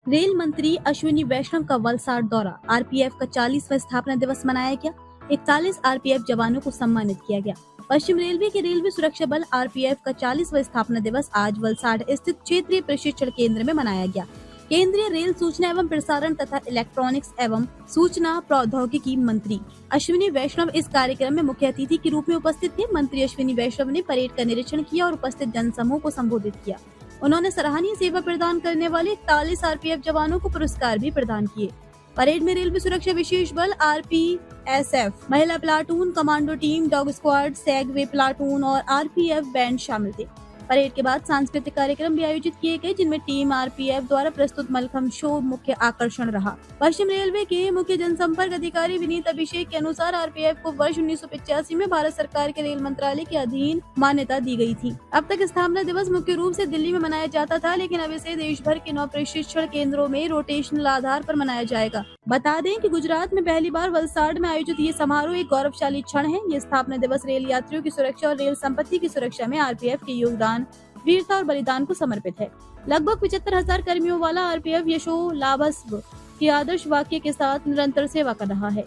Rail मंत्री अश्विनी वैष्णव का वलसाड दौरा। आरपीएफ का 40वां स्थापना दिवस मनाया गया। 41 आरपीएफ जवानों को सम्मानित किया गया। पश्चिम रेलवे के रेलवे सुरक्षा बल आरपीएफ का 40वां स्थापना दिवस आज वलसाड स्थित क्षेत्रीय प्रशिक्षण केंद्र में मनाया गया। केंद्रीय रेल सूचना एवं प्रसारण तथा इलेक्ट्रॉनिक्स एवं सूचना प्रौद्योगिकी मंत्री अश्विनी वैष्णव इस कार्यक्रम में मुख्य अतिथि के रूप में उपस्थित थे। मंत्री अश्विनी वैष्णव ने परेड का निरीक्षण किया और उपस्थित जनसमूह को संबोधित किया। उन्होंने सराहनीय सेवा प्रदान करने वाले 41 आरपीएफ जवानों को पुरस्कार भी प्रदान किए। परेड में रेलवे सुरक्षा विशेष बल आरपीएसएफ, महिला platoon, commando team, dog squad, Segway platoon और आरपीएफ बैंड शामिल थे। परेड के बाद सांस्कृतिक कार्यक्रम भी आयोजित किए गए, जिनमें टीम आरपीएफ द्वारा प्रस्तुत मलखम शो मुख्य आकर्षण रहा। पश्चिम रेलवे के मुख्य जनसंपर्क अधिकारी विनीत अभिषेक के अनुसार आरपीएफ को वर्ष 1985 में भारत सरकार के रेल मंत्रालय के अधीन मान्यता दी गई थी। अब तक स्थापना दिवस मुख्य रूप से दिल्ली में मनाया जाता था, लेकिन अब इसे देश भर के 9 प्रशिक्षण केंद्रों में रोटेशनल आधार पर मनाया जाएगा। बता दें कि गुजरात में पहली बार वलसाड में आयोजित ये समारोह एक गौरवशाली क्षण है। ये स्थापना दिवस रेल यात्रियों की सुरक्षा और रेल संपत्ति की सुरक्षा में आरपीएफ के योगदान, वीरता और बलिदान को समर्पित है। लगभग 75,000 कर्मियों वाला आरपीएफ यशो लाभस्व के आदर्श वाक्य के साथ निरंतर सेवा कर रहा है।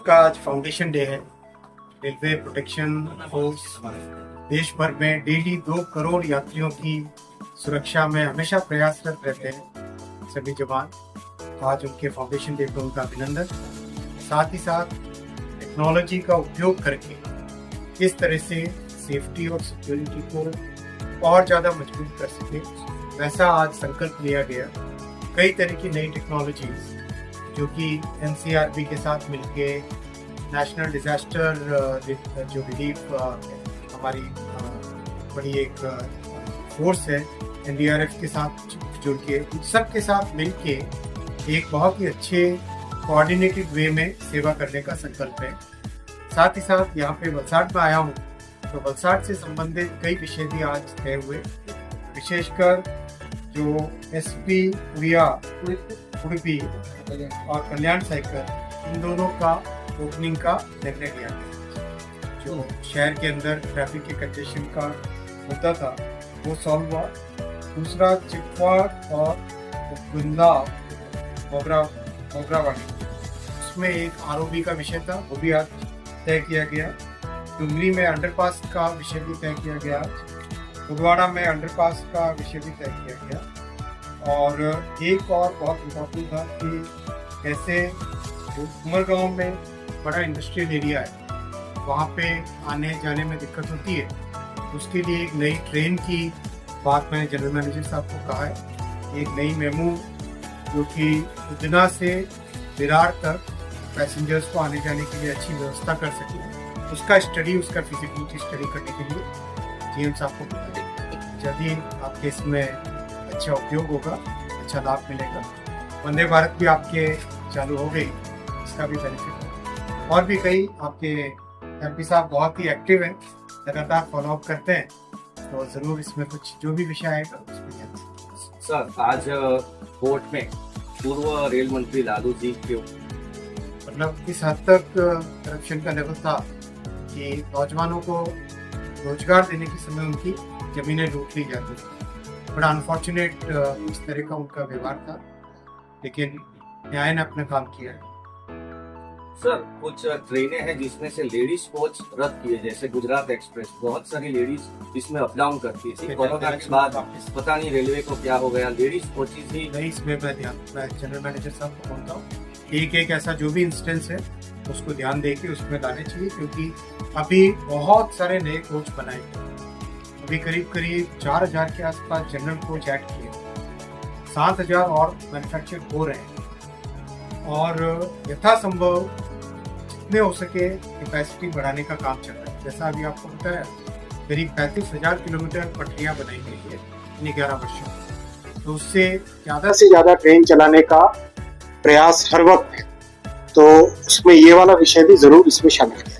का आज फाउंडेशन डे है। रेलवे प्रोटेक्शन फोर्स देश भर में डेली 2 करोड़ यात्रियों की सुरक्षा में हमेशा प्रयासरत रहते हैं सभी जवान। आज उनके फाउंडेशन डे पर उनका अभिनंदन। साथ ही साथ टेक्नोलॉजी का उपयोग करके किस तरह से सेफ्टी और सिक्योरिटी को और ज़्यादा मजबूत कर सके, वैसा आज संकल्प लिया गया। कई तरह की नई टेक्नोलॉजीज जो कि एनसीआरबी के साथ मिलके नेशनल डिजास्टर जो रिलीफ हमारी बड़ी एक फोर्स है, एनडीआरएफ के साथ जुड़ के सब के साथ मिलके एक बहुत ही अच्छे कोऑर्डिनेटेड वे में सेवा करने का संकल्प है। साथ ही साथ यहाँ पे वलसाड में आया हूँ, तो वलसाड से संबंधित कई विषय भी आज तय हुए। विशेषकर जो एसपी उड़िया उड़पी और कल्याण साइकिल, इन दोनों का ओपनिंग का निर्णय लिया गया। जो शहर के अंदर ट्रैफिक के कंजेशन का मुद्दा था वो सॉल्व हुआ। दूसरा चिपवाड़ और गुंदा मोगरावाड़ी, उसमें एक आरओबी का विषय था, वो भी आज तय किया गया। डुंगरी में अंडरपास का विषय भी तय किया गया। फुलवाड़ा में अंडरपास का विषय भी तय किया गया। और एक और बहुत इम्पोर्टेंट था कि कैसे उमरगांव में बड़ा इंडस्ट्रियल एरिया है, वहाँ पे आने जाने में दिक्कत होती है, उसके लिए एक नई ट्रेन की बात मैंने जनरल मैनेजर साहब को कहा है। एक नई मेमू जो कि उजना से विरार तक पैसेंजर्स को आने जाने के लिए अच्छी व्यवस्था कर सके, उसका स्टडी, उसका फिजिबिलिटी स्टडी करने के लिए जीएम साहब को बता दें। जल्दी आपके इसमें अच्छा उपयोग होगा, अच्छा लाभ मिलेगा। वंदे भारत भी आपके चालू हो गई, इसका भी बेनिफिट है। और भी कई आपके एमपी साहब बहुत ही एक्टिव हैं, लगातार फॉलोअप करते हैं, तो ज़रूर इसमें कुछ जो भी विषय आएगा उसमें ध्यान से। सर, आज कोर्ट में पूर्व रेल मंत्री लालू जी के मतलब इस हद तक करप्शन का लेवल था कि नौजवानों को रोजगार देने के समय उनकी जमीनें लूट ली जाती थी। बड़ा अनफॉर्चुनेट इस तरह का उनका व्यवहार था, लेकिन न्याय ने अपना काम किया है। सर, कुछ ट्रेनें हैं जिसमें से लेडीज कोच रद्द किए, जैसे गुजरात एक्सप्रेस, बहुत सारी लेडीज इसमें अप डाउन करती थी। कोरोना के बाद पता नहीं रेलवे को क्या हो गया, लेडीज कोचेज ही नहीं। इसमें मैं जनरल मैनेजर साहब को बोलता हूँ, एक ऐसा जो भी इंस्टेंस है उसको ध्यान दे के उसमें लाने चाहिए, क्योंकि अभी बहुत सारे नए कोच बनाए गए। अभी करीब 4,000 के आसपास जनरल कोच ऐड किए, 7,000 और मैन्युफैक्चर हो रहे हैं। और यथासंभव जितने हो सके कैपेसिटी बढ़ाने का काम चल रहा है। जैसा अभी आपको बताया, करीब 35,000 किलोमीटर पटरियां बनाई गई है इन 11 वर्षों में, तो उससे ज़्यादा से ज़्यादा ट्रेन चलाने का प्रयास हर वक्त है। तो उसमें ये वाला विषय भी जरूर इसमें शामिल है।